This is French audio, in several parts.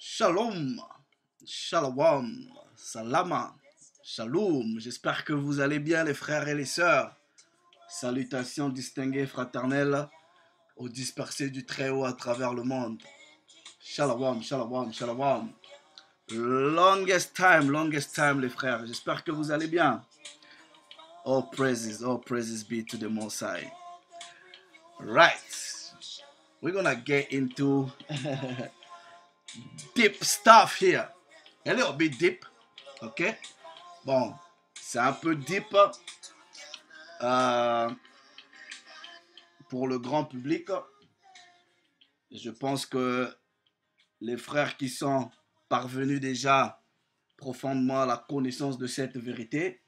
Shalom, shalom, salama, shalom. J'espère que vous allez bien les frères et les sœurs. Salutations distinguées fraternelles aux dispersés du Très-Haut à travers le monde. Shalom, shalom, shalom. Longest time les frères. J'espère que vous allez bien. All praises be to the Most High. Right, we're gonna get into deep stuff here. A little bit deep, ok? Bon, c'est un peu deep pour le grand public. Je pense que les frères qui sont parvenus déjà profondément à la connaissance de cette vérité,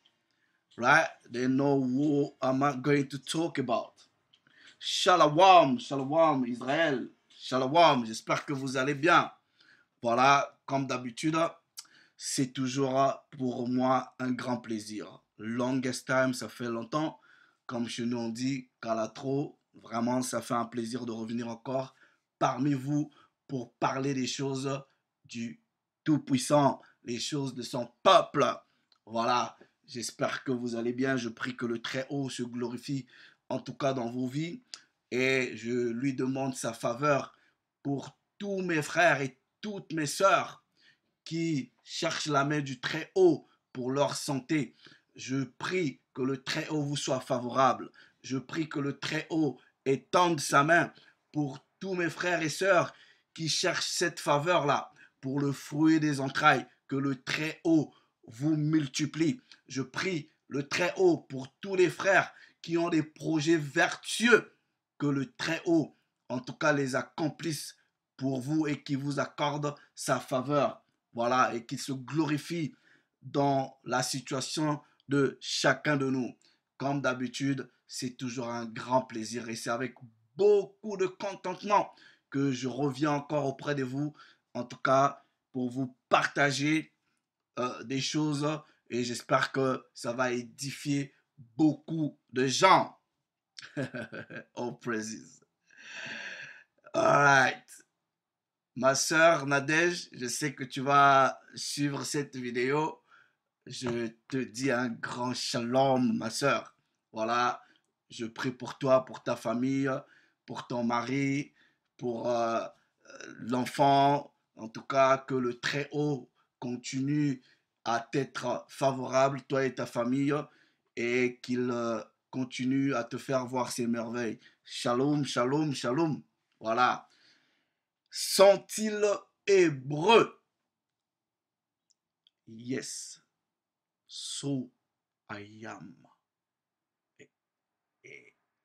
right? They know who am I going to talk about. Shalom, shalom Israël, shalom, j'espère que vous allez bien. Voilà, comme d'habitude, c'est toujours pour moi un grand plaisir. Longest time, ça fait longtemps. Comme chez nous on dit, Calatro, vraiment ça fait un plaisir de revenir encore parmi vous pour parler des choses du Tout-Puissant, les choses de son peuple. Voilà, j'espère que vous allez bien. Je prie que le Très-Haut se glorifie, en tout cas dans vos vies. Et je lui demande sa faveur pour tous mes frères et toutes mes sœurs qui cherchent la main du Très-Haut pour leur santé. Je prie que le Très-Haut vous soit favorable. Je prie que le Très-Haut étende sa main pour tous mes frères et sœurs qui cherchent cette faveur-là, pour le fruit des entrailles, que le Très-Haut vous multiplie. Je prie le Très-Haut pour tous les frères qui ont des projets vertueux, que le Très-Haut, en tout cas, les accomplisse pour vous et qui vous accorde sa faveur. Voilà, et qu'il se glorifie dans la situation de chacun de nous. Comme d'habitude, c'est toujours un grand plaisir et c'est avec beaucoup de contentement que je reviens encore auprès de vous, en tout cas pour vous partager des choses et j'espère que ça va édifier beaucoup de gens. Oh, praises. All right. Ma sœur Nadège, je sais que tu vas suivre cette vidéo. Je te dis un grand shalom, ma sœur. Voilà, je prie pour toi, pour ta famille, pour ton mari, pour l'enfant. En tout cas, que le Très-Haut continue à t'être favorable, toi et ta famille, et qu'il continue à te faire voir ses merveilles. Shalom, shalom, shalom. Voilà. Sont-ils hébreux? Yes, so I am a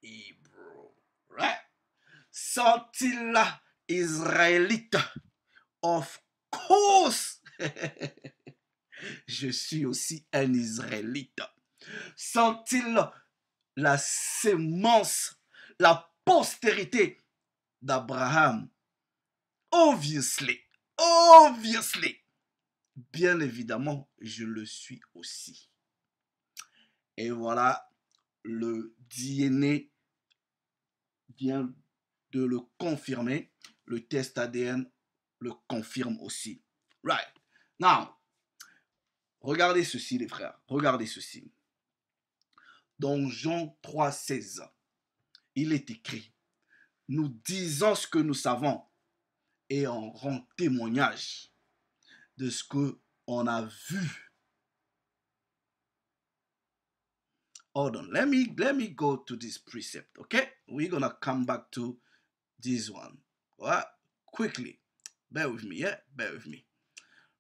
Hebrew. Right? Sont-ils israélites? Of course. Je suis aussi un israélite. Sont-ils la sémence, la postérité d'Abraham? Obviously. Obviously. Bien évidemment, je le suis aussi. Et voilà, le DNA vient de le confirmer. Le test ADN le confirme aussi. Right. Now, regardez ceci, les frères. Regardez ceci. Dans Jean 3,16, il est écrit, nous disons ce que nous savons et on rend témoignage de ce qu'on a vu. Hold on, let me go to this precept, okay? We're gonna come back to this one. What? Quickly. Bear with me, yeah? Bear with me.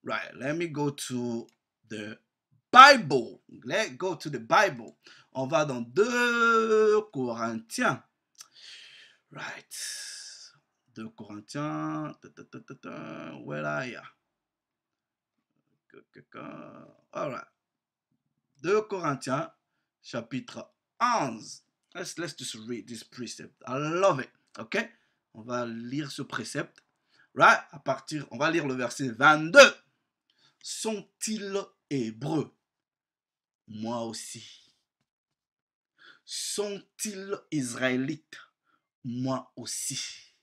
Right, let me go to the Bible. Let's go to the Bible. On va dans 2 Corinthiens. Right. 2 Corinthiens. Where are you? All right. 2 Corinthiens, chapitre 11. Let's just read this precept. I love it. OK? On va lire ce précepte. Right? On va lire le verset 22. Sont-ils hébreux? Moi aussi. Sont-ils israélites? Moi aussi.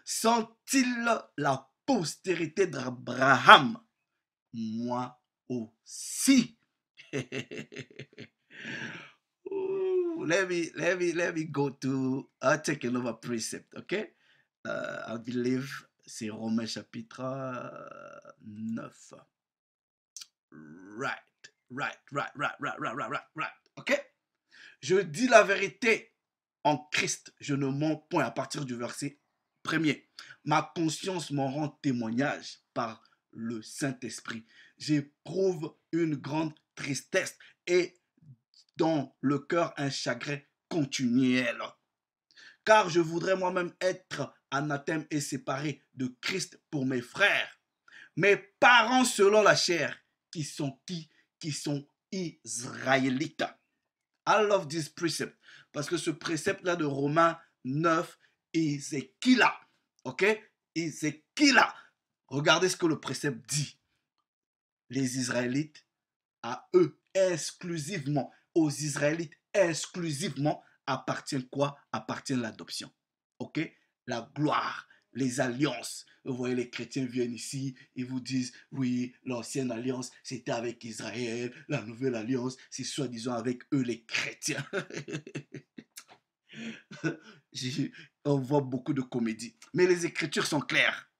Sont-ils la postérité d'Abraham, moi aussi. Ooh, let me go to, I'll take another precept, okay? I believe c'est Romains chapitre 9. Right, right, ok? Je dis la vérité en Christ, je ne mens point à partir du verset 1er. Ma conscience m'en rend témoignage par le Saint-Esprit. J'éprouve une grande tristesse et dans le cœur un chagrin continuel. Car je voudrais moi-même être anathème et séparé de Christ pour mes frères, mes parents selon la chair, qui sont qui? Qui sont israélites. I love this precept. Parce que ce précepte-là de Romains 9, c'est qui là? Ok? C'est qui là? Regardez ce que le précepte dit. Les Israélites, à eux exclusivement, aux Israélites exclusivement, appartient quoi? Appartient l'adoption. Ok? La gloire, les alliances. Vous voyez, les chrétiens viennent ici, ils vous disent, oui, l'ancienne alliance, c'était avec Israël, la nouvelle alliance, c'est soi-disant avec eux, les chrétiens. On voit beaucoup de comédies. Mais les Écritures sont claires.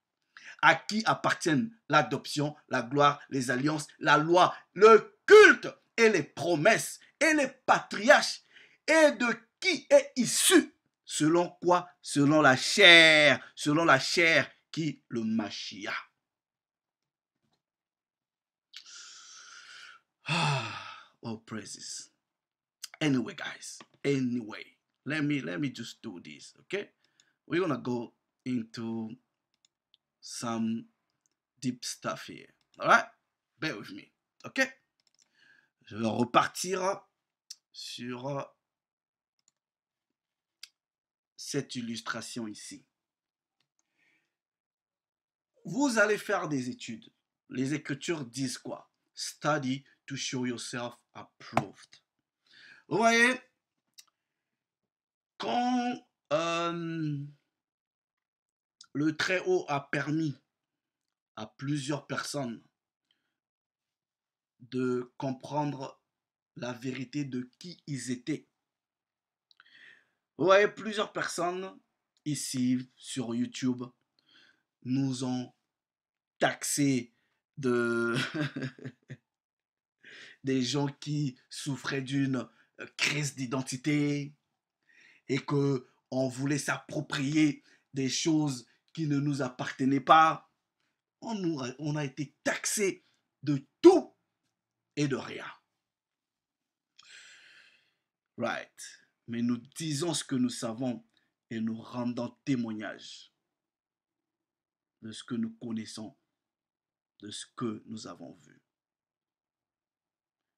À qui appartiennent l'adoption, la gloire, les alliances, la loi, le culte et les promesses et les patriarches, et de qui est issu? Selon quoi? Selon la chair qui le Mashiach. Oh, praises. Anyway, guys, let me just do this, okay? We're gonna go into some deep stuff here. All right? Bear with me, okay? Je vais repartir sur cette illustration ici. Vous allez faire des études. Les Écritures disent quoi? Study to show yourself approved. Vous voyez, quand le Très-Haut a permis à plusieurs personnes de comprendre la vérité de qui ils étaient. Vous voyez, plusieurs personnes ici sur YouTube nous ont taxé de des gens qui souffraient d'une crise d'identité et que on voulait s'approprier des choses qui ne nous appartenaient pas. On a été taxé de tout et de rien. Right. Mais nous disons ce que nous savons et nous rendons témoignage de ce que nous connaissons, de ce que nous avons vu.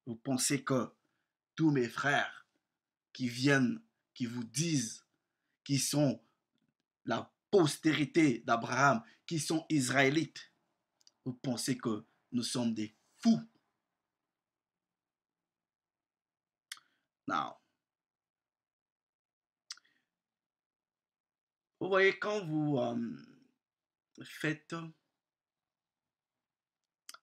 Vous pensez que tous mes frères qui viennent, qui vous disent, qui sont la postérité d'Abraham, qui sont israélites, vous pensez que nous sommes des fous? Non. Vous voyez, quand vous faites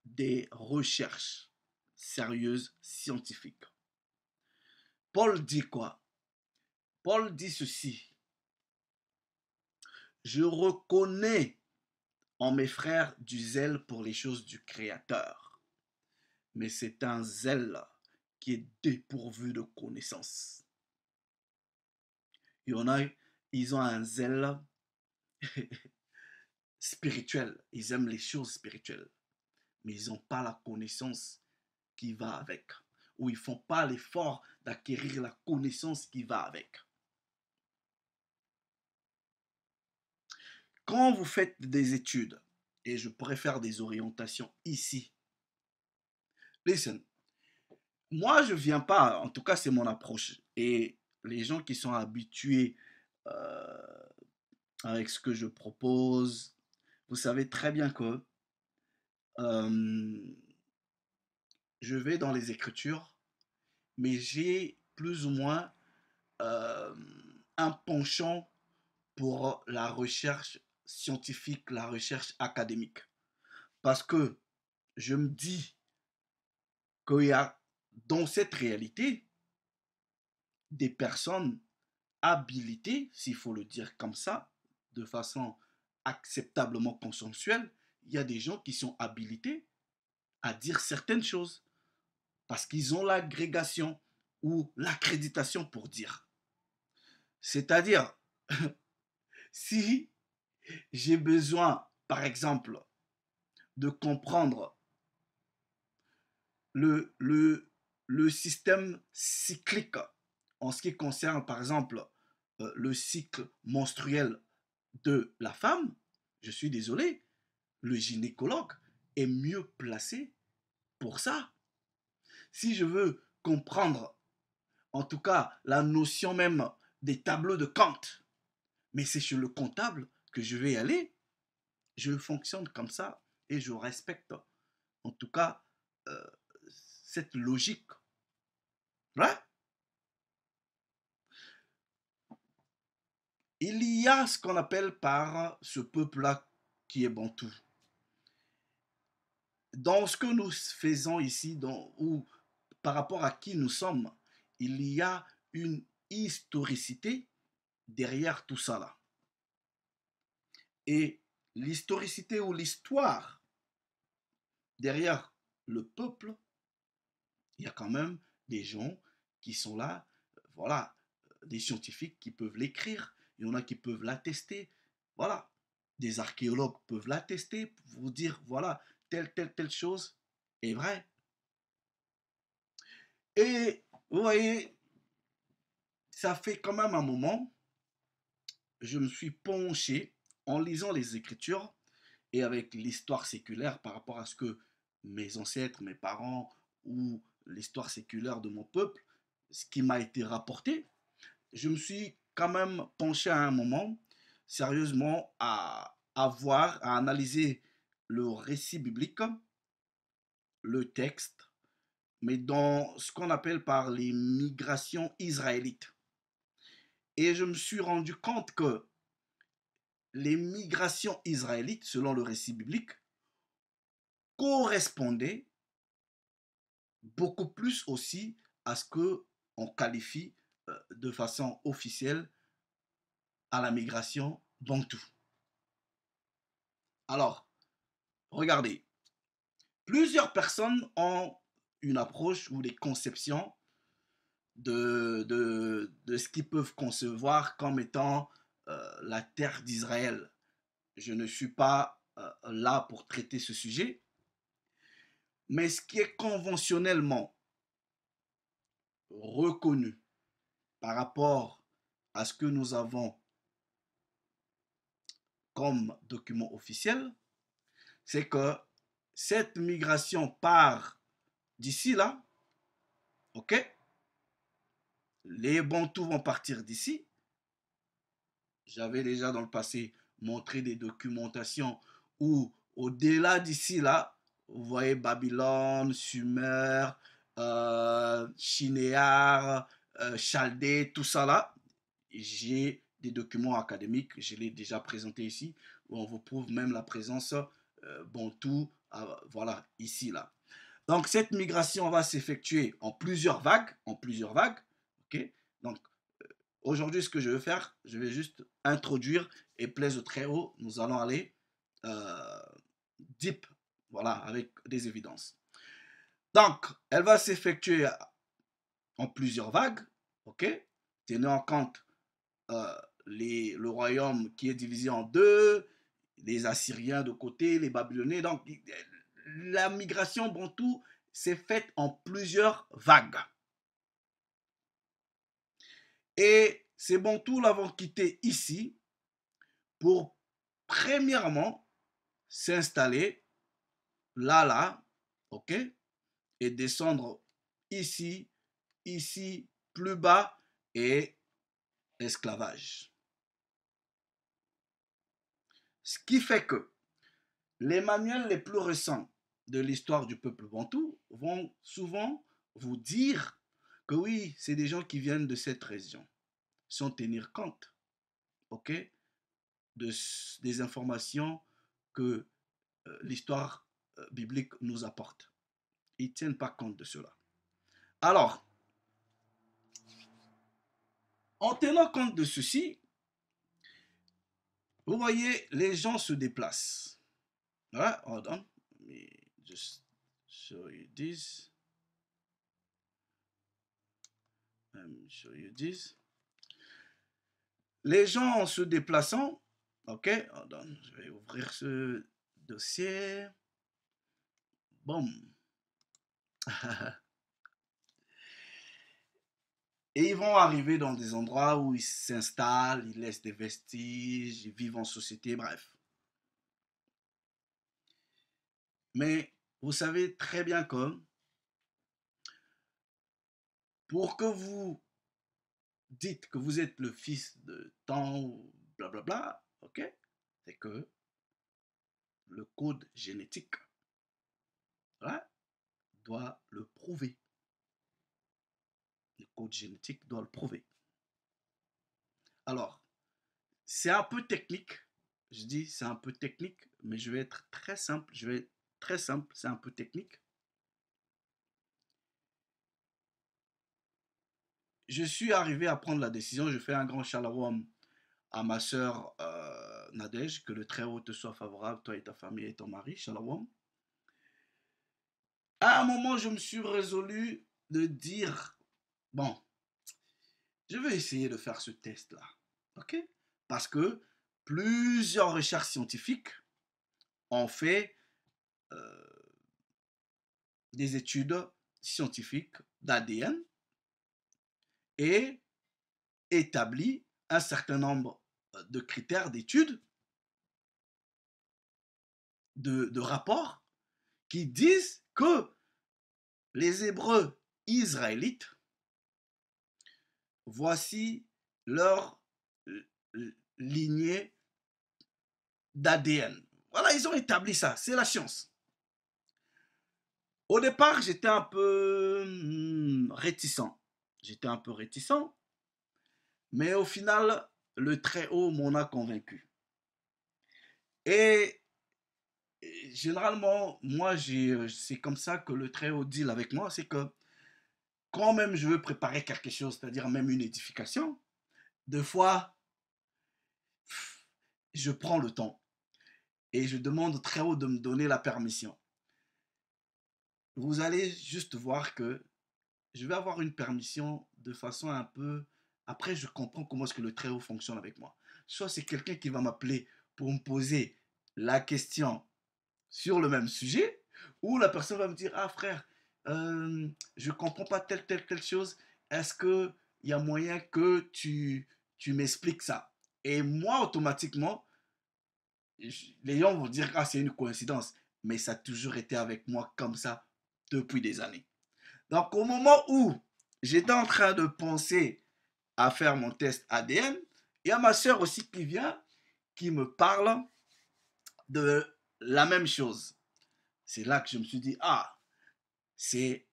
des recherches sérieuses, scientifiques, Paul dit quoi? Paul dit ceci. Je reconnais en mes frères du zèle pour les choses du Créateur, mais c'est un zèle qui est dépourvu de connaissance. Il y en a, ils ont un zèle spirituel, ils aiment les choses spirituelles, mais ils n'ont pas la connaissance qui va avec, ou ils ne font pas l'effort d'acquérir la connaissance qui va avec. Quand vous faites des études, et je pourrais faire des orientations ici, listen, moi je ne viens pas, en tout cas c'est mon approche, et les gens qui sont habitués avec ce que je propose, vous savez très bien que je vais dans les Écritures, mais j'ai plus ou moins un penchant pour la recherche scientifique, la recherche académique. Parce que je me dis qu'il y a dans cette réalité des personnes habilitées, s'il faut le dire comme ça, de façon acceptablement consensuelle. Il y a des gens qui sont habilités à dire certaines choses parce qu'ils ont l'agrégation ou l'accréditation pour dire. C'est-à-dire, si j'ai besoin, par exemple, de comprendre le, le, le système cyclique en ce qui concerne, par exemple, le cycle menstruel de la femme, je suis désolé, le gynécologue est mieux placé pour ça. Si je veux comprendre, en tout cas, la notion même des tableaux de Kant, mais c'est chez le comptable que je vais aller, je fonctionne comme ça et je respecte, en tout cas, euh, cette logique. Ouais. Il y a ce qu'on appelle par ce peuple-là qui est bantou. Dans ce que nous faisons ici, ou par rapport à qui nous sommes, il y a une historicité derrière tout ça là. Et l'historicité ou l'histoire derrière le peuple, il y a quand même des gens qui sont là, voilà, des scientifiques qui peuvent l'écrire, il y en a qui peuvent l'attester, voilà, des archéologues peuvent l'attester pour vous dire, voilà, telle chose est vraie. Et vous voyez, ça fait quand même un moment, je me suis penché en lisant les Écritures et avec l'histoire séculaire par rapport à ce que mes ancêtres, mes parents ou l'histoire séculaire de mon peuple, ce qui m'a été rapporté, je me suis quand même penché à un moment sérieusement à voir, à analyser le récit biblique, le texte, mais dans ce qu'on appelle par les migrations israélites. Et je me suis rendu compte que les migrations israélites, selon le récit biblique, correspondaient beaucoup plus aussi à ce que on qualifie de façon officielle à la migration bantou. Alors, regardez, plusieurs personnes ont une approche ou des conceptions de ce qu'ils peuvent concevoir comme étant la terre d'Israël. Je ne suis pas là pour traiter ce sujet, mais ce qui est conventionnellement reconnu par rapport à ce que nous avons comme document officiel, c'est que cette migration part d'ici là, ok? Les Bantous vont partir d'ici. J'avais déjà dans le passé montré des documentations où au-delà d'ici là, vous voyez Babylone, Sumer, Chinéar, Chaldée, tout ça là. J'ai des documents académiques, je l'ai déjà présenté ici, où on vous prouve même la présence bantou, voilà, ici là. Donc cette migration va s'effectuer en plusieurs vagues, ok? Donc aujourd'hui, ce que je vais faire, je vais juste introduire et plaise au très haut, nous allons aller euh, deep, voilà, avec des évidences. Donc, elle va s'effectuer en plusieurs vagues, ok? Tenez en compte euh, le royaume qui est divisé en deux, les Assyriens de côté, les Babyloniens. Donc, la migration bantou s'est faite en plusieurs vagues. Et ces bantous l'avons quitté ici pour, premièrement, s'installer là, ok, et descendre ici, ici, plus bas, et esclavage. Ce qui fait que les manuels les plus récents de l'histoire du peuple bantou vont souvent vous dire que oui, c'est des gens qui viennent de cette région, sans tenir compte, ok, des informations que l'histoire biblique nous apporte. Ils ne tiennent pas compte de cela. Alors, en tenant compte de ceci, vous voyez, les gens se déplacent. Voilà, hold on. Let me just show you this. Let me show you this. Les gens en se déplaçant, ok, hold on, je vais ouvrir ce dossier. Boum. Et ils vont arriver dans des endroits où ils s'installent, ils laissent des vestiges, ils vivent en société, bref. Mais vous savez très bien que pour que vous dites que vous êtes le fils de tant, blablabla, ok, c'est que le code génétique, voilà, doit le prouver. Le code génétique doit le prouver. Alors, c'est un peu technique. Je dis c'est un peu technique, mais je vais être très simple. Je vais être très simple, c'est un peu technique. Je suis arrivé à prendre la décision. Je fais un grand shalom à ma soeur Nadège, que le Très-Haut te soit favorable, toi et ta famille et ton mari, shalom. À un moment, je me suis résolu de dire, bon, je vais essayer de faire ce test-là, ok? Parce que plusieurs recherches scientifiques ont fait des études scientifiques d'ADN et établi un certain nombre de critères d'études, de rapports, qui disent que les Hébreux israélites, voici leur lignée d'ADN. Voilà, ils ont établi ça, c'est la science. Au départ, j'étais un peu réticent. J'étais un peu réticent, mais au final, le Très-Haut m'en a convaincu. Et généralement, moi, c'est comme ça que le Très-Haut deal avec moi, c'est que quand même je veux préparer quelque chose, c'est-à-dire même une édification, des fois, je prends le temps et je demande au Très-Haut de me donner la permission. Vous allez juste voir que je vais avoir une permission de façon un peu... Après, je comprends comment est-ce que le Très-Haut fonctionne avec moi. Soit c'est quelqu'un qui va m'appeler pour me poser la question sur le même sujet, ou la personne va me dire, ah frère, je comprends pas telle chose, est-ce que il y a moyen que tu m'expliques ça? Et moi, automatiquement, les gens vont dire, ah c'est une coïncidence, mais ça a toujours été avec moi comme ça depuis des années. Donc au moment où j'étais en train de penser à faire mon test ADN, il y a ma soeur aussi qui vient, qui me parle de la même chose. C'est là que je me suis dit, ah, c'est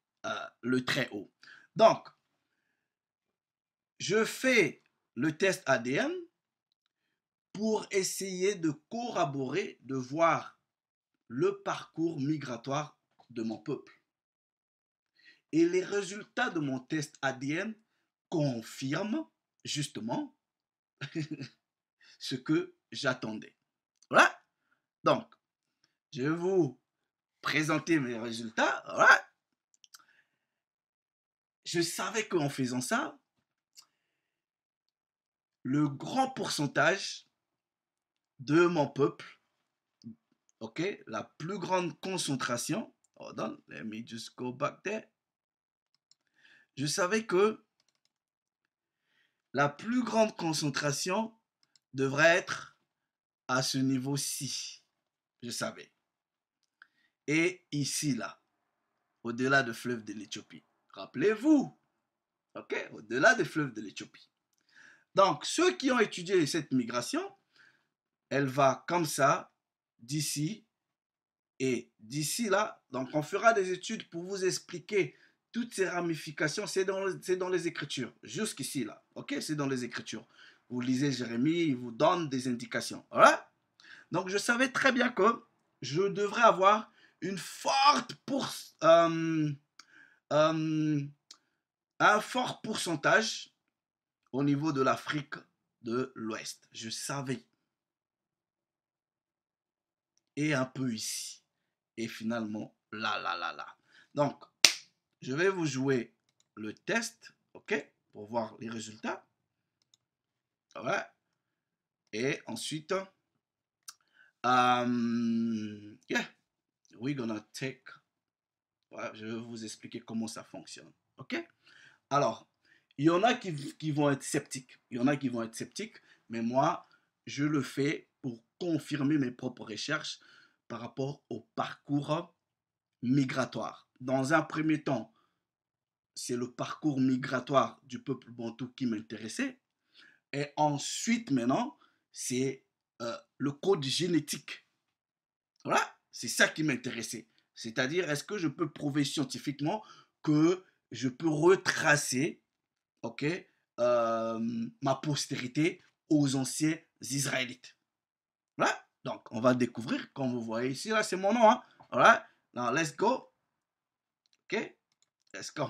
le Très-Haut. Donc, je fais le test ADN pour essayer de corroborer, de voir le parcours migratoire de mon peuple. Et les résultats de mon test ADN confirment justement ce que j'attendais. Voilà. Donc, je vais vous présenter mes résultats. Voilà. Je savais qu'en faisant ça, le grand pourcentage de mon peuple, ok, la plus grande concentration, hold on, let me just go back there. Je savais que la plus grande concentration devrait être à ce niveau-ci. Je savais. Et ici, là, au-delà du fleuve de l'Éthiopie. Rappelez-vous, ok, au-delà du fleuve de l'Éthiopie. Donc, ceux qui ont étudié cette migration, elle va comme ça, d'ici et d'ici là. Donc, on fera des études pour vous expliquer toutes ces ramifications. C'est dans les Écritures, jusqu'ici là. Ok, c'est dans les Écritures. Vous lisez Jérémie, il vous donne des indications. Voilà. Donc, je savais très bien que je devrais avoir une forte un fort pourcentage au niveau de l'Afrique de l'Ouest. Je savais. Et un peu ici. Et finalement, là. Donc, je vais vous jouer le test, ok, pour voir les résultats. Ouais. Et ensuite, yeah, we're gonna take. Ouais, je vais vous expliquer comment ça fonctionne, ok. Alors, il y en a qui vont être sceptiques. Il y en a qui vont être sceptiques, mais moi, je le fais pour confirmer mes propres recherches par rapport au parcours migratoire. Dans un premier temps, c'est le parcours migratoire du peuple bantou qui m'intéressait. Et ensuite, maintenant, c'est le code génétique. Voilà, c'est ça qui m'intéressait. C'est-à-dire, est-ce que je peux prouver scientifiquement que je peux retracer, ok, ma postérité aux anciens Israélites. Voilà, donc on va découvrir, comme vous voyez ici, là c'est mon nom. Hein. Voilà, now let's go. Ok, let's go.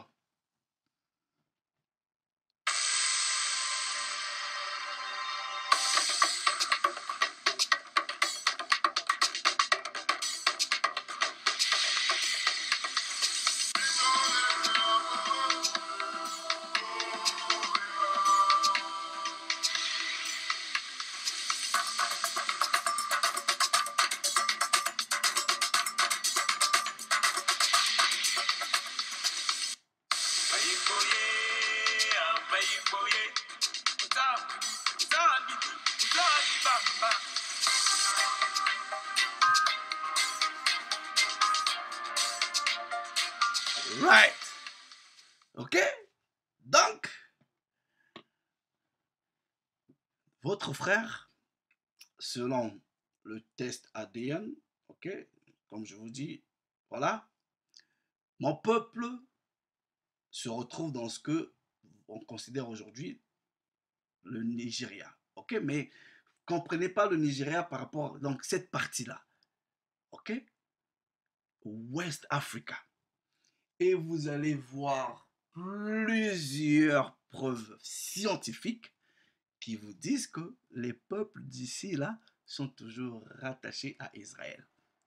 Right. Ok, donc votre frère, selon le test ADN, ok, comme je vous dis, voilà, mon peuple se retrouve dans ce que on considère aujourd'hui le Nigeria. Ok, mais comprenez pas le Nigeria par rapport donc cette partie-là. Ok, West Africa. Et vous allez voir plusieurs preuves scientifiques qui vous disent que les peuples d'ici là sont toujours rattachés à Israël.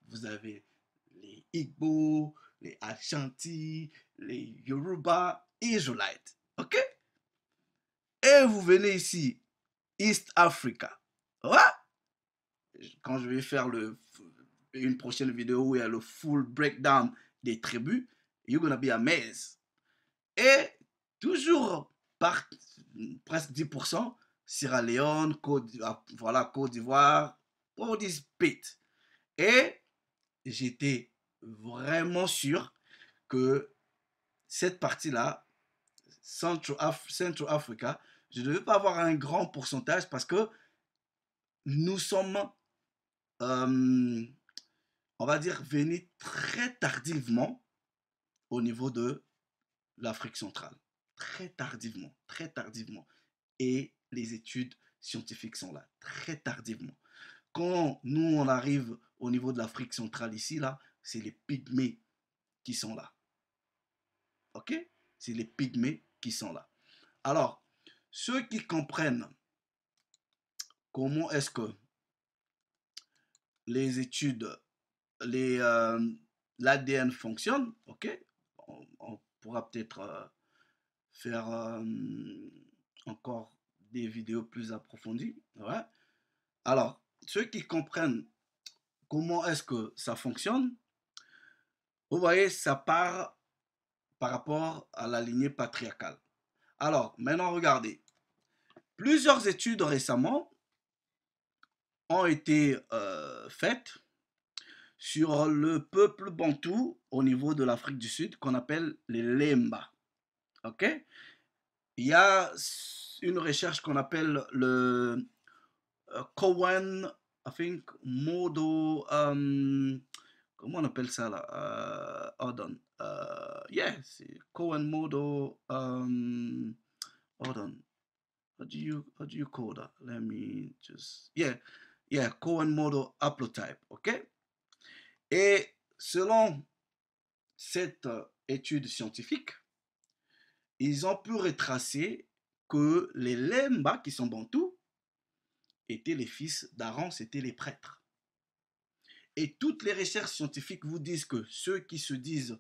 Vous avez les Igbo, les Ashanti, les Yoruba, Israélites. Ok? Et vous venez ici, East Africa. Ouais? Quand je vais faire une prochaine vidéo où il y a le full breakdown des tribus, you're gonna be amazed. Et toujours par presque 10%, Sierra Leone, Côte d'Ivoire, all these bits. Et j'étais vraiment sûr que cette partie-là, Central Africa, je ne devais pas avoir un grand pourcentage parce que nous sommes, euh, on va dire, venus très tardivement au niveau de l'Afrique centrale. Très tardivement, très tardivement. Et les études scientifiques sont là, très tardivement. Quand nous, on arrive au niveau de l'Afrique centrale ici, là, c'est les pygmées qui sont là. OK? C'est les pygmées qui sont là. Alors, ceux qui comprennent comment est-ce que les études, l'ADN fonctionne, OK? On pourra peut-être faire encore des vidéos plus approfondies. Ouais. Alors, ceux qui comprennent comment est-ce que ça fonctionne, vous voyez, ça part par rapport à la lignée patriarcale. Alors, maintenant, regardez. Plusieurs études récemment ont été faites sur le peuple bantou au niveau de l'Afrique du Sud qu'on appelle les Lemba. OK? Il y a une recherche qu'on appelle le Cohen, I think, Modo, comment on appelle ça là? Hold on. Yeah, c'est Cohen Modo, hold on. how do you call that? Let me just, yeah, Cohen model haplotype, ok? Et selon cette étude scientifique, ils ont pu retracer que les Lemba, qui sont bantous, étaient les fils d'Aaron, c'était les prêtres. Et toutes les recherches scientifiques vous disent que ceux qui se disent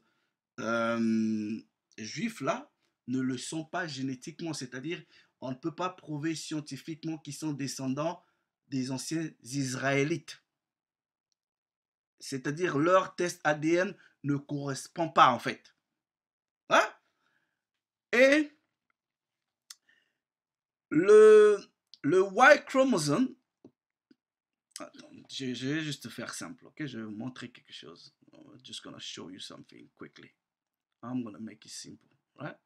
juifs là ne le sont pas génétiquement, c'est-à-dire on ne peut pas prouver scientifiquement qu'ils sont descendants des anciens Israélites. C'est-à-dire leur test ADN ne correspond pas en fait. Hein? Et le Y chromosome, attends, je vais juste faire simple, ok? Je vais vous montrer quelque chose. I'm just gonna show you something quickly. I'm gonna make it simple, right?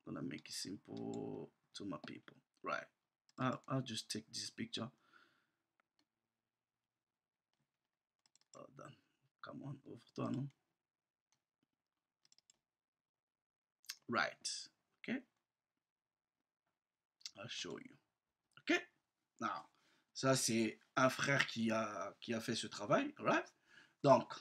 I'm gonna make it simple to my people, right? I'll just take this picture. Hold on. Come on, ouvre-toi, non? Right, okay? I'll show you, okay? Now, ça c'est un frère qui a fait ce travail, right? Donc,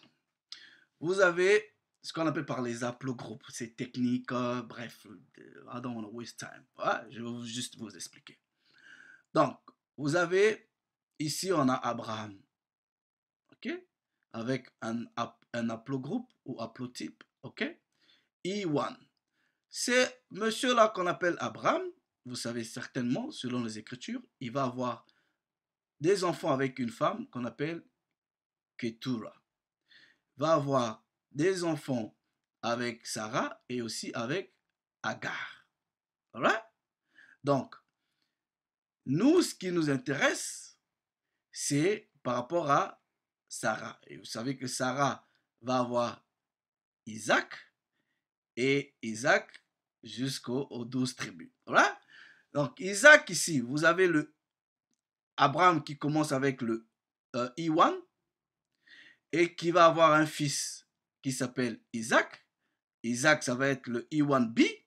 vous avez ce qu'on appelle par les haplogroupes, c'est technique, bref, I don't want to waste time. Ouais, je vais juste vous expliquer. Donc, vous avez, ici on a Abraham, ok? Avec un haplogroupe ou haplotype, ok? E1. C'est monsieur-là qu'on appelle Abraham, vous savez certainement, selon les Écritures, il va avoir des enfants avec une femme qu'on appelle Ketura. Va avoir des enfants avec Sarah et aussi avec Agar. Alright? Donc, nous, ce qui nous intéresse, c'est par rapport à Sarah. Et vous savez que Sarah va avoir Isaac et Isaac jusqu'aux 12 tribus. Alright? Donc, Isaac ici, vous avez le Abraham qui commence avec le I1 et qui va avoir un fils qui s'appelle Isaac. Isaac, ça va être le I1B.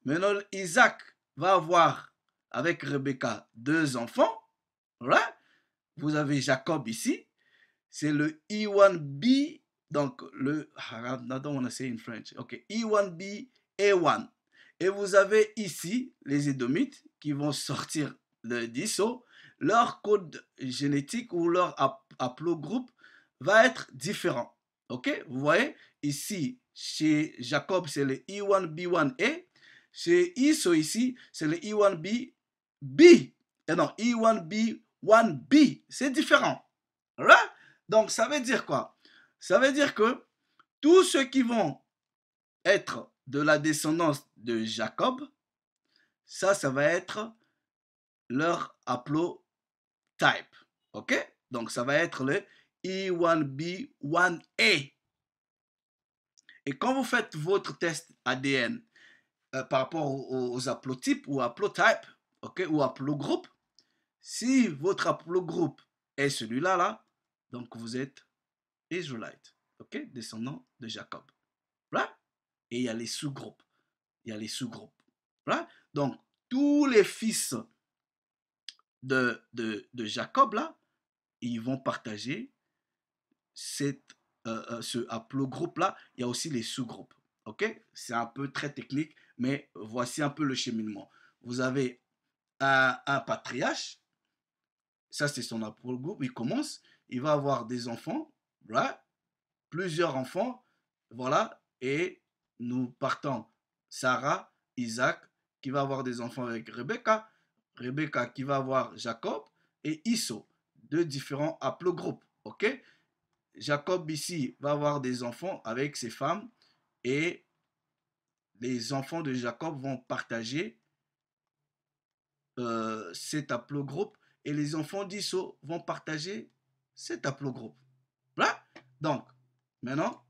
Maintenant, Isaac va avoir avec Rebecca 2 enfants. Right? Vous avez Jacob ici. C'est le E1B. Donc, I don't want to say in French. OK. E1B, A1. Et vous avez ici les Édomites qui vont sortir d'Isso. Leur code génétique ou leur haplogroupe va être différent. OK? Vous voyez, ici, chez Jacob, c'est le E1B1A. Chez Iso ici, c'est le E1B B. Et non, E1B1B. C'est différent. Right? Donc, ça veut dire quoi? Ça veut dire que tous ceux qui vont être de la descendance de Jacob, ça va être leur haplotype. OK? Donc, ça va être le E1B1A. Et quand vous faites votre test ADN par rapport aux haplotypes ou haplotypes, okay, ou haplogroupe, si votre haplogroupe est celui-là, là, donc vous êtes Israélite, ok, descendant de Jacob. Right? Et il y a les sous-groupes. Il y a les sous-groupes. Right? Donc, tous les fils de Jacob, là, ils vont partager ce haplogroupe-là. Il y a aussi les sous-groupes. Ok? C'est un peu très technique, mais voici un peu le cheminement. Vous avez un patriarche, ça c'est son haplogroupe, il commence, il va avoir des enfants, right? Plusieurs enfants, voilà, et nous partons Sarah, Isaac, qui va avoir des enfants avec Rebecca, Rebecca qui va avoir Jacob, et Iso, 2 différents haplogroupes, ok? Jacob ici va avoir des enfants avec ses femmes, et les enfants de Jacob vont partager cet haplogroupe, et les enfants d'Iso vont partager cet haplogroupe. Voilà. Donc, maintenant,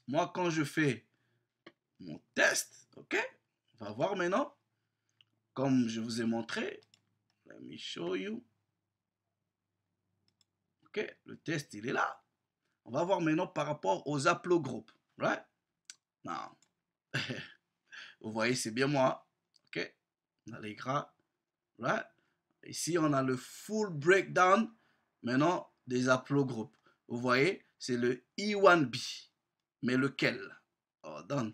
moi, quand je fais mon test, ok, on va voir maintenant, comme je vous ai montré, let me show you. Ok, le test, il est là. On va voir maintenant par rapport aux haplogroupes. Right? Now, vous voyez, c'est bien moi. Ok, On a les gras. Right? Ici, on a le full breakdown maintenant des haplogroupes. Vous voyez, c'est le E1B. Mais lequel? Hold on.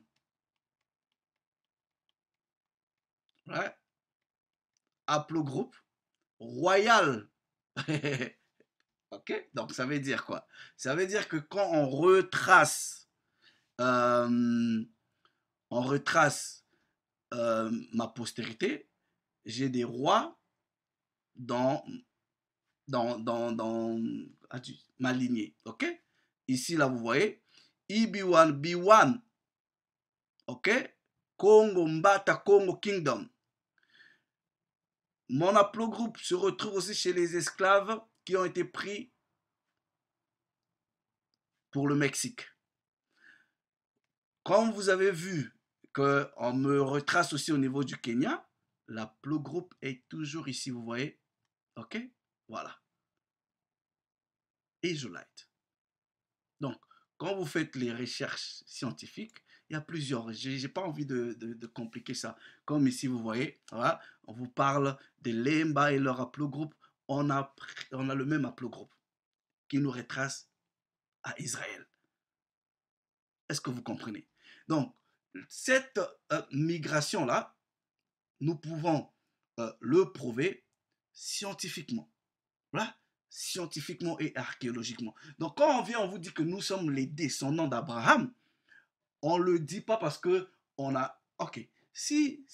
Right? Haplogroupe royal. Ok? Donc, ça veut dire quoi? Ça veut dire que quand euh, on retrace ma postérité, j'ai des rois dans, dans ma lignée. Ok? Ici, là, vous voyez, EB1, B1. Ok? Congo, Mbata, Congo Kingdom. Mon haplogroupe se retrouve aussi chez les esclaves qui ont été pris pour le Mexique. Comme vous avez vu qu'on me retrace aussi au niveau du Kenya, l'haplogroupe est toujours ici, vous voyez. Ok? Voilà. Israelite. Donc, quand vous faites les recherches scientifiques, il y a plusieurs. Je n'ai pas envie de compliquer ça. Comme ici, vous voyez, voilà, on vous parle des Lemba et leur haplogroupe. On a le même haplogroupe qui nous retrace à Israël. Est-ce que vous comprenez? Donc, cette migration-là, nous pouvons le prouver scientifiquement. Voilà, scientifiquement et archéologiquement. Donc, quand on vient, on vous dit que nous sommes les descendants d'Abraham, on ne le dit pas parce que on a... Ok, si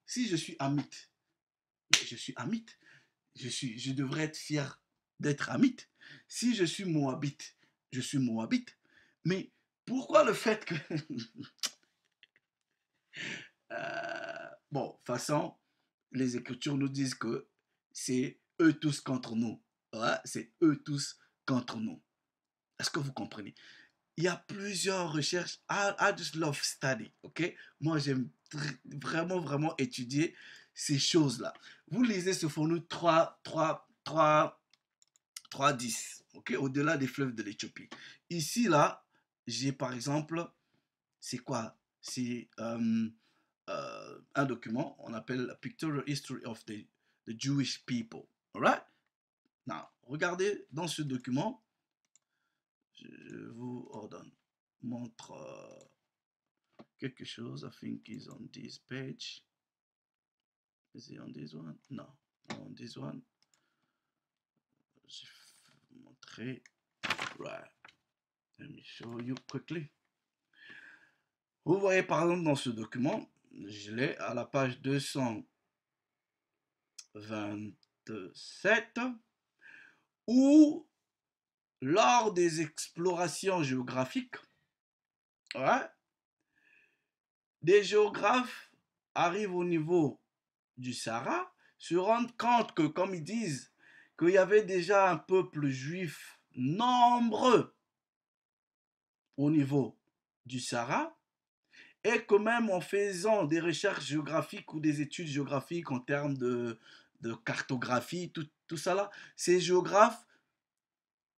je suis hamite, je suis hamite, je devrais être fier d'être hamite. Si je suis moabite, je suis moabite. Mais pourquoi le fait que... bon, de toute façon, les Écritures nous disent que c'est eux tous contre nous. Ouais, c'est eux tous contre nous. Est-ce que vous comprenez? Il y a plusieurs recherches. I just love study, ok? Moi, j'aime vraiment, vraiment étudier ces choses-là. Vous lisez ce fourneau 3.10, ok? Au-delà des fleuves de l'Éthiopie. Ici, là, j'ai par exemple, c'est quoi? C'est un document, on appelle Pictorial History of the Jewish People. Alright? Now, regardez dans ce document, je vous ordonne, montre quelque chose. I think is on this page. Is it on this one? No, on this one. Je vais vous montrer. Right. Let me show you quickly. Vous voyez par exemple dans ce document, je l'ai à la page 227, où lors des explorations géographiques, ouais, des géographes arrivent au niveau du Sahara, se rendent compte que, comme ils disent, qu'il y avait déjà un peuple juif nombreux au niveau du Sahara, et que même en faisant des recherches géographiques ou des études géographiques en termes de cartographie, tout ça là, ces géographes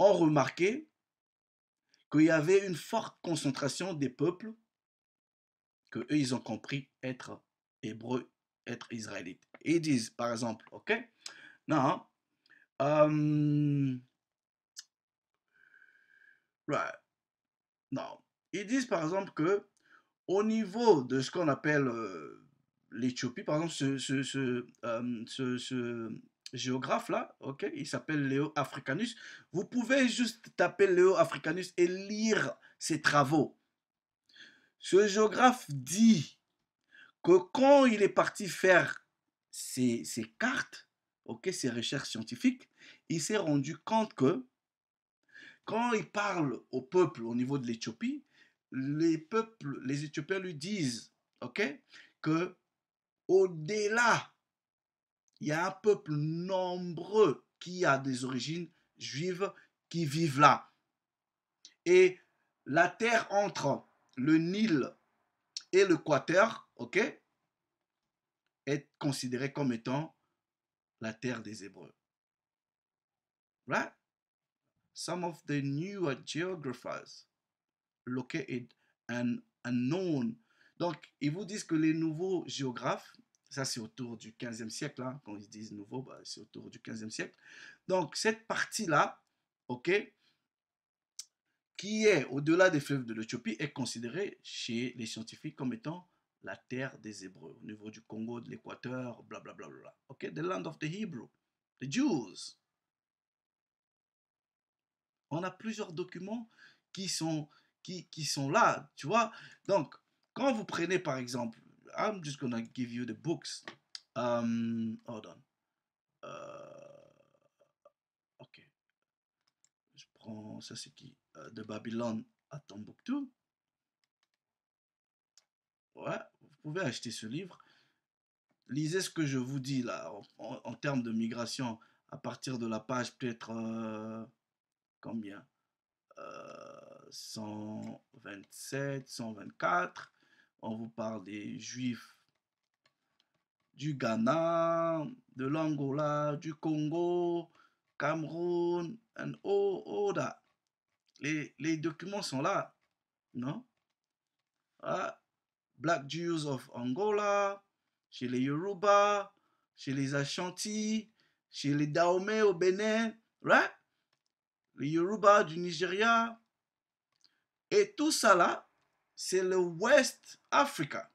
ont remarqué qu'il y avait une forte concentration des peuples que eux ils ont compris être hébreux, être israélites. Et ils disent par exemple, ok, non, right, non, ils disent par exemple que au niveau de ce qu'on appelle l'Éthiopie, par exemple, ce géographe-là, ok, il s'appelle Léo Africanus. Vous pouvez juste taper Léo Africanus et lire ses travaux. Ce géographe dit que quand il est parti faire ses cartes, ok, ses recherches scientifiques, il s'est rendu compte que quand il parle au peuple au niveau de l'Éthiopie, les Éthiopiens lui disent, ok, que au-delà, il y a un peuple nombreux qui a des origines juives qui vivent là. Et la terre entre le Nil et l'Équateur, ok, est considérée comme étant la terre des Hébreux. Right? Some of the newer geographers located and unknown. Donc, ils vous disent que les nouveaux géographes, Ça, c'est autour du 15e siècle. Hein. Quand ils disent nouveau, bah, c'est autour du 15e siècle. Donc, cette partie-là, OK, qui est au-delà des fleuves de l'Éthiopie, est considérée chez les scientifiques comme étant la terre des Hébreux, au niveau du Congo, de l'Équateur, blablabla. OK, the land of the Hebrew, the Jews. On a plusieurs documents qui sont, qui sont là, tu vois. Donc, quand vous prenez par exemple, I'm just gonna give you the books. Hold on. Ok, je prends, ça c'est qui? De Babylone à Tombouctou. Ouais, vous pouvez acheter ce livre. Lisez ce que je vous dis là, en termes de migration, à partir de la page peut-être, combien? 127, 124. On vous parle des Juifs du Ghana, de l'Angola, du Congo, Cameroun, and all that. Les documents sont là, non? Ah, Black Jews of Angola, chez les Yoruba, chez les Ashanti, chez les Dahomey au Bénin, right? Les Yoruba du Nigeria. Et tout ça là, c'est le West Africa.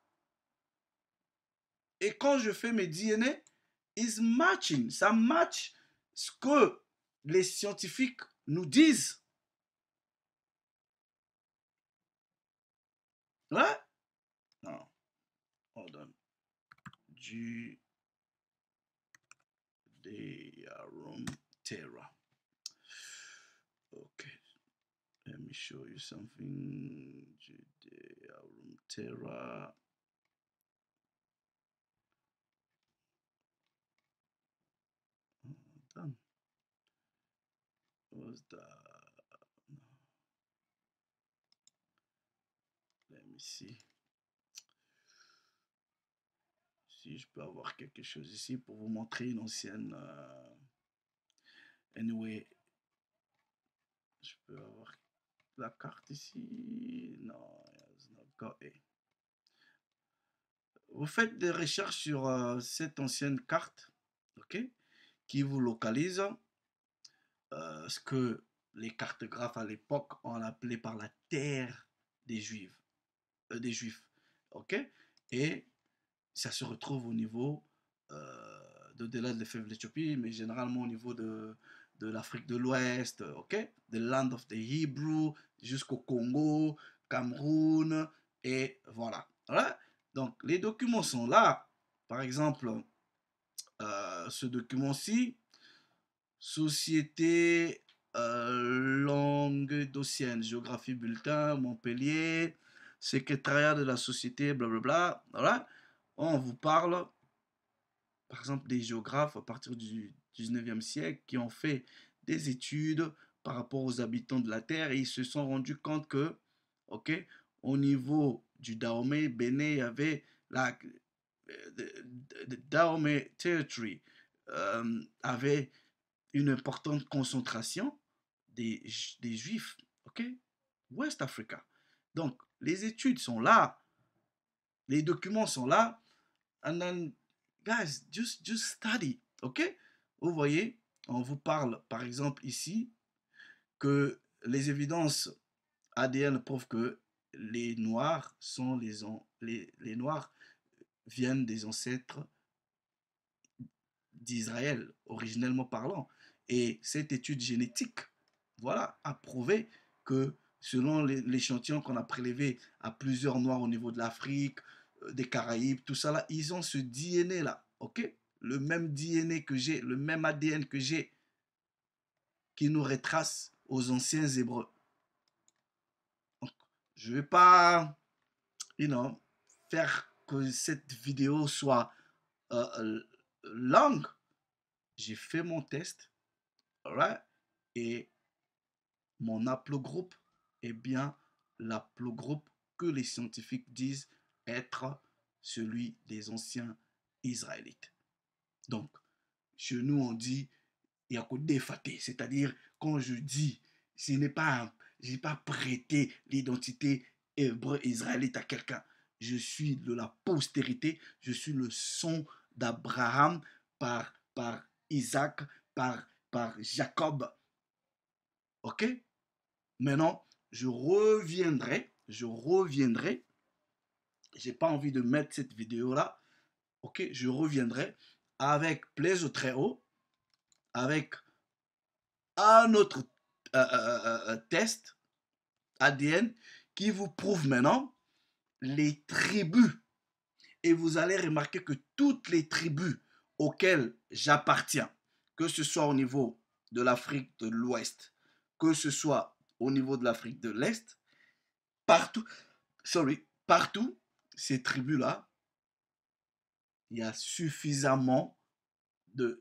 Et quand je fais mes DNA, is matching. Ça match ce que les scientifiques nous disent. Ouais? Non. Hold on. Judaeum Terra. Okay. Let me show you something. Judaeum Terra. Done. What's that? Let me see. Si je peux avoir quelque chose ici pour vous montrer une ancienne. Anyway, je peux avoir la carte ici. Non, it's not got it. Vous faites des recherches sur cette ancienne carte, ok, qui vous localise ce que les cartographes à l'époque ont appelé par la terre des Juifs, ok, et ça se retrouve au niveau de-delà des fleuves de l'Éthiopie, mais généralement au niveau de l'Afrique de l'Ouest, ok, the land of the Hebrew, jusqu'au Congo, Cameroun, et voilà. Voilà. Donc les documents sont là. Par exemple, ce document-ci, Société languedocienne, géographie bulletin, Montpellier, secrétariat de la société, blablabla. Voilà. On vous parle, par exemple, des géographes à partir du 19e siècle qui ont fait des études par rapport aux habitants de la Terre et ils se sont rendus compte que, ok, au niveau du Dahomey, Bénin, il y avait la Dahomey Territory avait une importante concentration des Juifs, ok, West Africa. Donc, les études sont là, les documents sont là, and then, guys, just study, ok? Vous voyez, on vous parle, par exemple, ici, que les évidences ADN prouvent que les Noirs sont les Noirs viennent des ancêtres d'Israël, originellement parlant. Et cette étude génétique, voilà, a prouvé que selon l'échantillon qu'on a prélevé à plusieurs Noirs au niveau de l'Afrique, des Caraïbes, tout ça là, ils ont ce DNA là, ok? Le même DNA que j'ai, le même ADN que j'ai, qui nous retrace aux anciens Hébreux. Donc, je ne vais pas, faire que cette vidéo soit longue. J'ai fait mon test, right? Et mon haplogroupe est bien l'haplogroupe que les scientifiques disent être celui des anciens Israélites. Donc, chez nous, on dit il y a défaté, c'est-à-dire quand je dis, je n'ai pas prêté l'identité hébreu israélite à quelqu'un. je suis de la postérité, je suis le son d'Abraham par Isaac, par Jacob. Ok? Maintenant, je reviendrai. J'ai pas envie de mettre cette vidéo là. Ok? Je reviendrai avec Plaise au très haut, avec un autre test ADN qui vous prouve maintenant les tribus. Et vous allez remarquer que toutes les tribus auxquelles j'appartiens, que ce soit au niveau de l'Afrique de l'Ouest, que ce soit au niveau de l'Afrique de l'Est, partout, partout, ces tribus-là, il y a suffisamment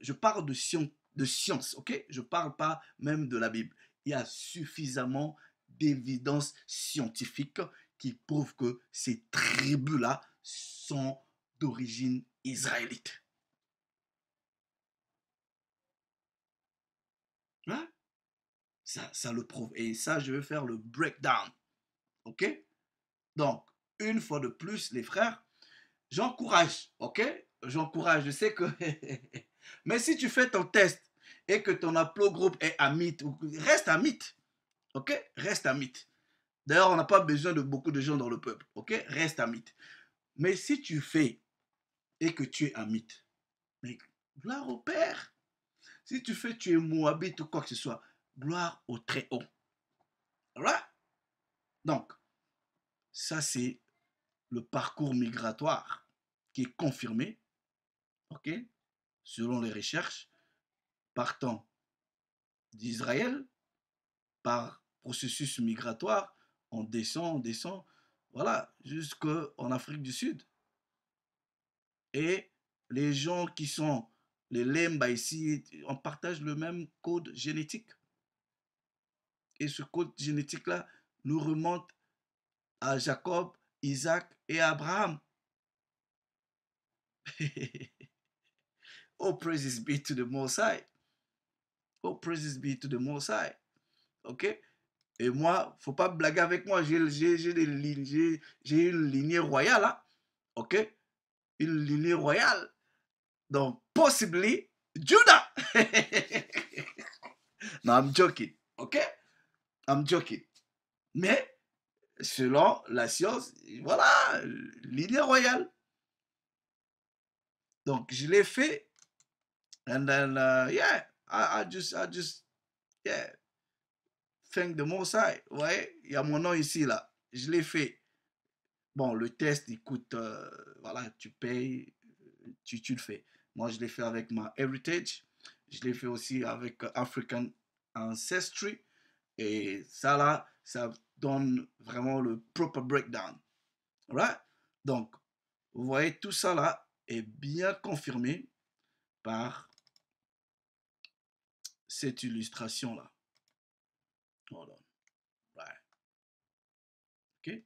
je parle de science, ok? Je parle pas même de la Bible. Il y a suffisamment d'évidences scientifiques qui prouvent que ces tribus-là sont d'origine israélite. Hein? Ça le prouve. Et ça, je vais faire le breakdown. Ok? Donc, une fois de plus, les frères, j'encourage, ok? J'encourage, je sais que... Mais si tu fais ton test et que ton haplogroupe est amite, reste amite, ok? Reste amite. D'ailleurs, on n'a pas besoin de beaucoup de gens dans le peuple, ok? Reste amite. Mais si tu fais et que tu es amite, mais gloire au Père. Si tu fais, tu es moabite ou quoi que ce soit, gloire au très haut. Alright? Donc, ça c'est le parcours migratoire qui est confirmé, ok? Selon les recherches, partant d'Israël, par processus migratoire, on descend, voilà, jusqu'en Afrique du Sud. Et les gens qui sont les Lemba ici, on partage le même code génétique. Et ce code génétique-là nous remonte à Jacob, Isaac et Abraham. Oh, praises be to the Most High. Oh, praises be to the Most High. Ok? Et moi, faut pas blaguer avec moi. J'ai une lignée royale. Hein? Ok? Une lignée royale. Donc, possibly Judah. No, I'm joking. Ok? I'm joking. Mais, selon la science, voilà, lignée royale. Donc, je l'ai fait. And then, yeah, I just, yeah, thank the Most High. Ouais, il y a mon nom ici, là. Je l'ai fait. Bon, le test, il coûte, voilà, tu payes, tu le fais. Moi, je l'ai fait avec ma Heritage. Je l'ai fait aussi avec African Ancestry. Et ça, là, ça donne vraiment le proper breakdown. Right? Donc, vous voyez, tout ça, là, est bien confirmé par cette illustration-là. Hold on. Right. OK?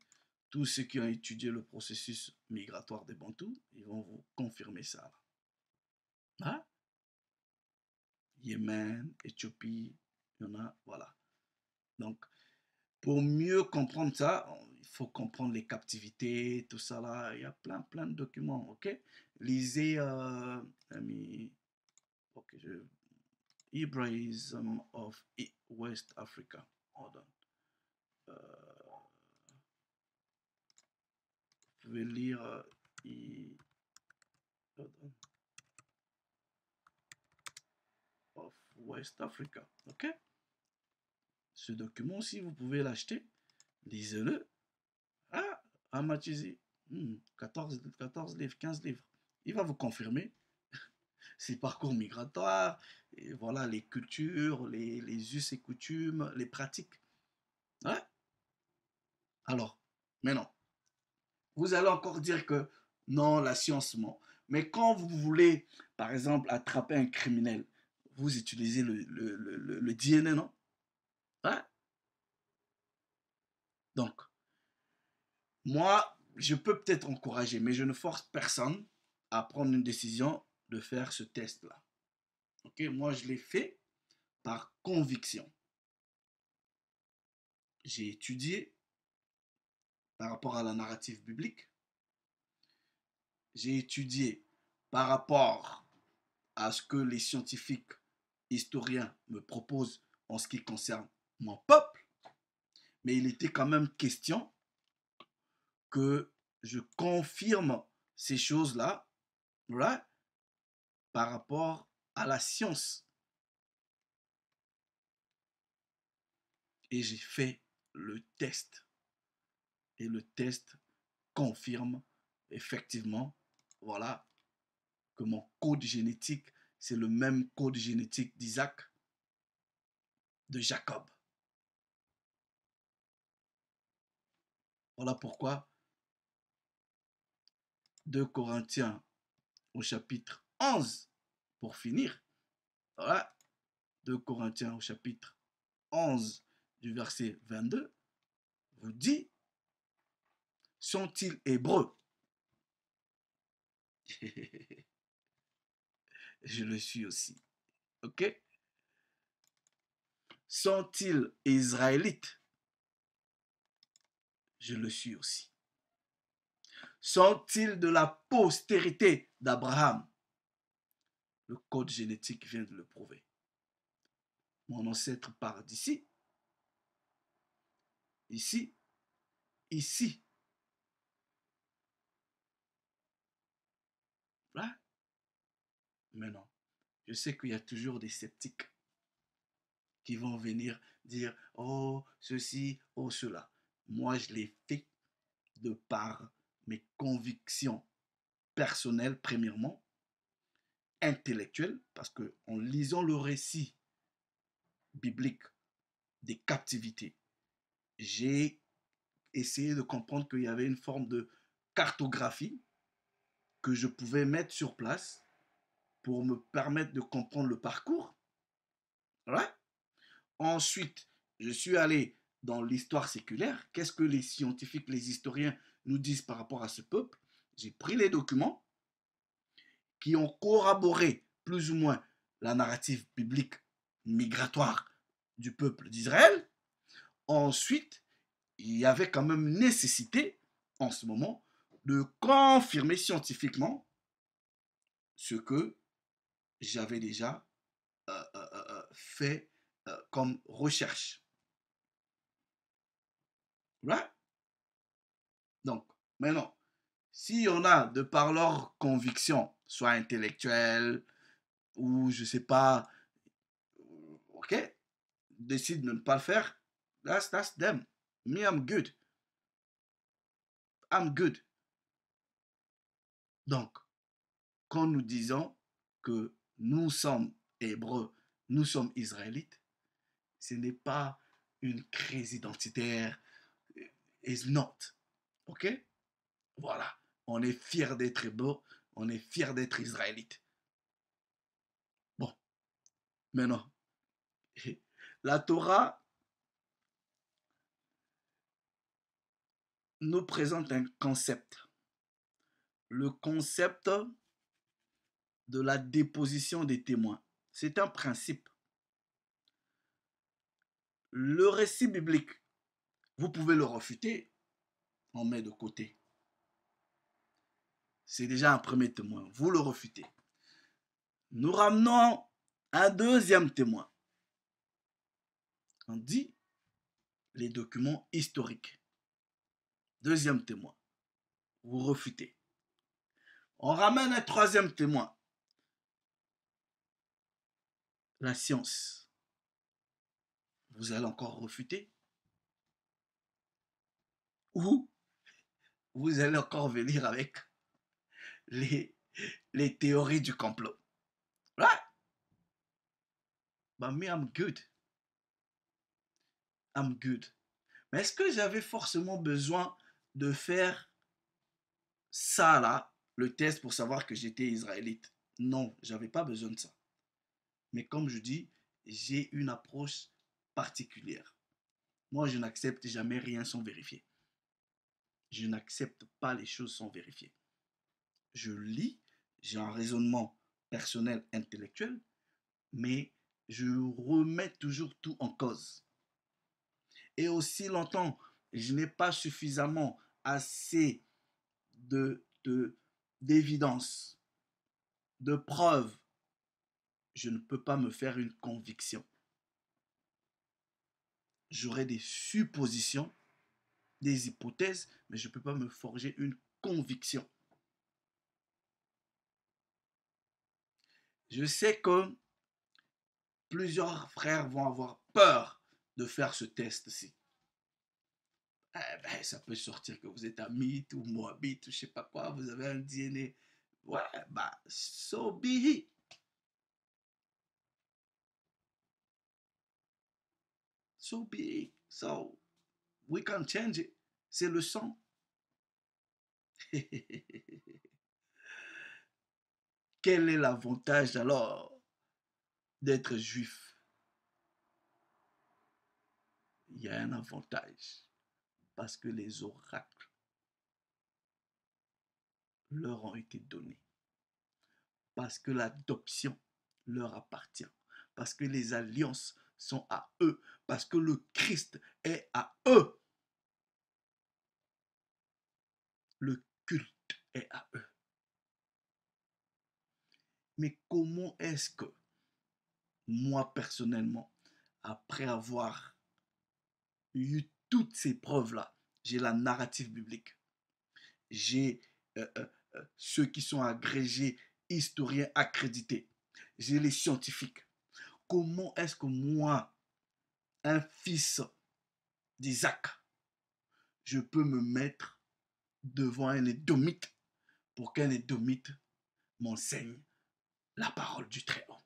Tous ceux qui ont étudié le processus migratoire des Bantous, ils vont vous confirmer ça. Hein? Yémen, Éthiopie, il y en a, voilà. Donc, pour mieux comprendre ça, il faut comprendre les captivités, tout ça là. Il y a plein de documents, ok? Lisez, ok, Hebraism of West Africa. Hold on. Vous pouvez lire of West Africa, ok? Ce document aussi, vous pouvez l'acheter, lisez-le. Ah, Amatizi, 14 livres, 15 livres. Il va vous confirmer ses parcours migratoires, et voilà les cultures, les us et coutumes, les pratiques. Ouais. Alors, maintenant, vous allez encore dire que non, la science ment. Mais quand vous voulez, par exemple, attraper un criminel, vous utilisez le DNA, non? Ouais. Donc, moi, je peux peut-être encourager, mais je ne force personne à prendre une décision de faire ce test-là. Ok, moi, je l'ai fait par conviction. J'ai étudié par rapport à la narrative biblique. j'ai étudié par rapport à ce que les scientifiques historiens me proposent en ce qui concerne mon peuple, mais il était quand même question que je confirme ces choses-là, right, par rapport à la science. Et j'ai fait le test. Et le test confirme effectivement, voilà, que mon code génétique, c'est le même code génétique d'Isaac, de Jacob. Voilà pourquoi 2 Corinthiens au chapitre 11, pour finir, voilà, 2 Corinthiens au chapitre 11 du verset 22, vous dit, sont-ils hébreux? Je le suis aussi. Ok? Sont-ils israélites? Je le suis aussi. Sont-ils de la postérité d'Abraham? Le code génétique vient de le prouver. Mon ancêtre part d'ici, ici, ici. Là, mais non. Je sais qu'il y a toujours des sceptiques qui vont venir dire, oh, ceci, oh, cela. Moi, je l'ai fait de par mes convictions personnelles, premièrement, intellectuelles, parce que en lisant le récit biblique des captivités, j'ai essayé de comprendre qu'il y avait une forme de cartographie que je pouvais mettre sur place pour me permettre de comprendre le parcours. Right? Ensuite, je suis allé dans l'histoire séculaire. Qu'est-ce que les scientifiques, les historiens nous disent par rapport à ce peuple? J'ai pris les documents qui ont corroboré plus ou moins la narrative biblique migratoire du peuple d'Israël. Ensuite, il y avait quand même nécessité, en ce moment, de confirmer scientifiquement ce que j'avais déjà fait comme recherche. Right? Donc, maintenant, s'il y en a de par leur conviction, soit intellectuelle ou je sais pas, ok, décident de ne pas le faire, that's them. Me, I'm good. I'm good. Donc, quand nous disons que nous sommes hébreux, nous sommes israélites, ce n'est pas une crise identitaire. Is not. Ok? Voilà. On est fiers d'être hébreux, on est fiers d'être israélites. Bon, maintenant, la Torah nous présente un concept. Le concept de la déposition des témoins. C'est un principe. Le récit biblique, vous pouvez le refuter, on met de côté. C'est déjà un premier témoin. Vous le refutez. Nous ramenons un deuxième témoin. On dit les documents historiques. Deuxième témoin. Vous refutez. On ramène un troisième témoin. La science. Vous allez encore refuter. Ou vous allez encore venir avec les, les théories du complot. Right? But me, I'm good. I'm good. Mais est-ce que j'avais forcément besoin de faire ça là, le test pour savoir que j'étais israélite? Non, j'avais pas besoin de ça. Mais comme je dis, j'ai une approche particulière. Moi, je n'accepte jamais rien sans vérifier. Je n'accepte pas les choses sans vérifier. Je lis, j'ai un raisonnement personnel, intellectuel, mais je remets toujours tout en cause. Et aussi longtemps, je n'ai pas suffisamment assez de d'évidence, de preuve, je ne peux pas me faire une conviction. J'aurai des suppositions, des hypothèses, mais je ne peux pas me forger une conviction. Je sais que plusieurs frères vont avoir peur de faire ce test-ci. Eh ben, ça peut sortir que vous êtes amite ou moabite ou je sais pas quoi, vous avez un DNA. Ouais, bah, so be it. So be it. So, we can change it. C'est le sang. Quel est l'avantage alors d'être juif? Il y a un avantage parce que les oracles leur ont été donnés, parce que l'adoption leur appartient, parce que les alliances sont à eux, parce que le Christ est à eux. Le culte est à eux. Mais comment est-ce que moi personnellement, après avoir eu toutes ces preuves-là, j'ai la narrative biblique, j'ai ceux qui sont agrégés, historiens accrédités, j'ai les scientifiques. Comment est-ce que moi, un fils d'Isaac, je peux me mettre devant un édomite pour qu'un édomite m'enseigne la parole du Très-Haut?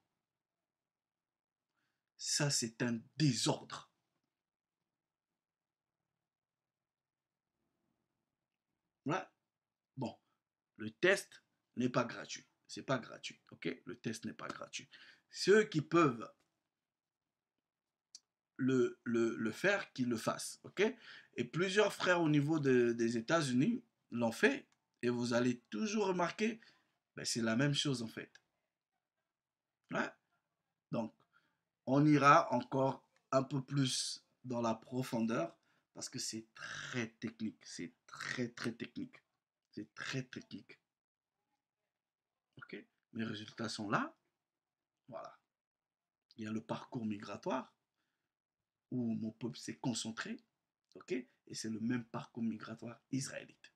Ça, c'est un désordre. Ouais. Bon, le test n'est pas gratuit. C'est pas gratuit, ok? Le test n'est pas gratuit. Ceux qui peuvent le faire, qu'ils le fassent, ok? Et plusieurs frères au niveau des États-Unis l'ont fait, et vous allez toujours remarquer, ben, c'est la même chose en fait. Ouais? Donc, on ira encore un peu plus dans la profondeur parce que c'est très technique. C'est très, très technique. C'est très technique. Ok? Mes résultats sont là. Voilà. Il y a le parcours migratoire où mon peuple s'est concentré. Ok? Et c'est le même parcours migratoire israélite.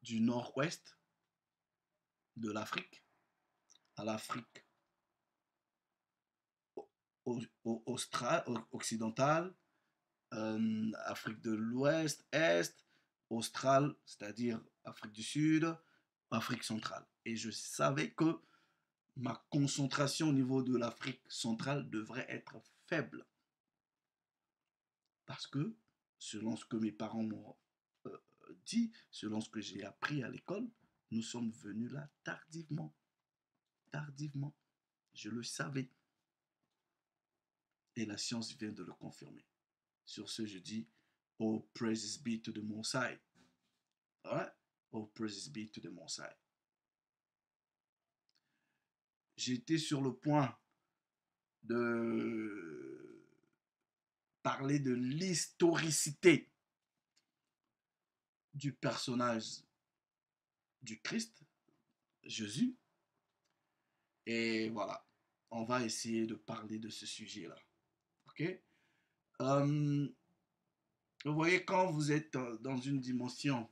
Du nord-ouest de l'Afrique à l'Afrique occidentale, Afrique de l'Ouest, Est, Australe, c'est-à-dire Afrique du Sud, Afrique centrale. Et je savais que ma concentration au niveau de l'Afrique centrale devrait être faible. Parce que, selon ce que mes parents m'ont euh, dit, selon ce que j'ai appris à l'école, nous sommes venus là tardivement. Tardivement. Je le savais. Et la science vient de le confirmer. Sur ce, je dis, oh, praises be to the Most High. Ouais? Oh, praises be to the Most High. J'étais sur le point de parler de l'historicité du personnage du Christ, Jésus. Et voilà, on va essayer de parler de ce sujet-là. Ok? Vous voyez, quand vous êtes dans une dimension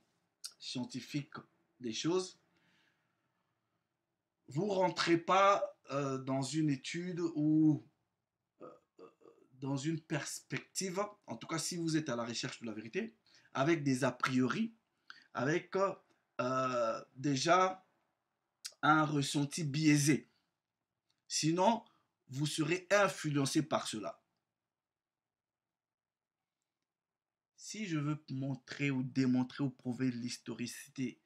scientifique des choses, vous ne rentrez pas dans une étude ou dans une perspective, en tout cas si vous êtes à la recherche de la vérité, avec des a priori, avec déjà un ressenti biaisé. Sinon, vous serez influencé par cela. Si je veux montrer ou démontrer ou prouver l'historicité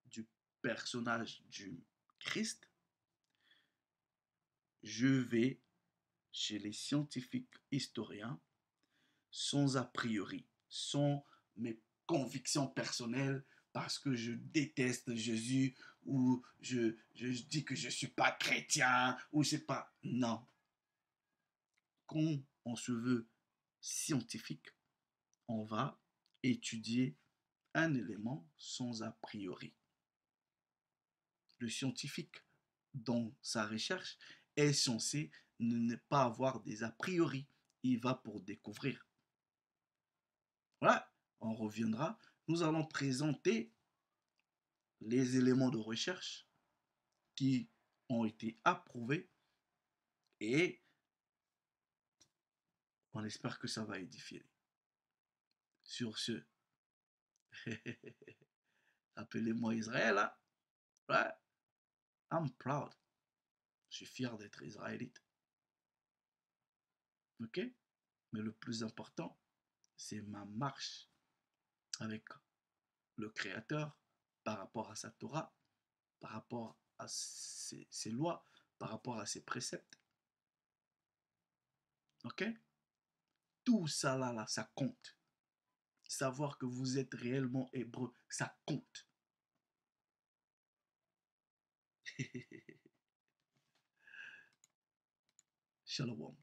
du personnage du Christ, je vais chez les scientifiques historiens sans a priori, sans mes convictions personnelles, parce que je déteste Jésus ou je dis que je ne suis pas chrétien ou je sais pas. Non. Quand on se veut scientifique, on va étudier un élément sans a priori. Le scientifique, dans sa recherche, est censé ne pas avoir des a priori. Il va pour découvrir. Voilà, on reviendra. Nous allons présenter les éléments de recherche qui ont été approuvés et on espère que ça va édifier. Sur ce, appelez-moi Israël. Hein? Ouais, I'm proud. Je suis fier d'être israélite. Ok? Mais le plus important, c'est ma marche avec le Créateur par rapport à sa Torah, par rapport à ses lois, par rapport à ses préceptes. Ok? Tout ça là, ça compte. Savoir que vous êtes réellement hébreu, ça compte. Shalom.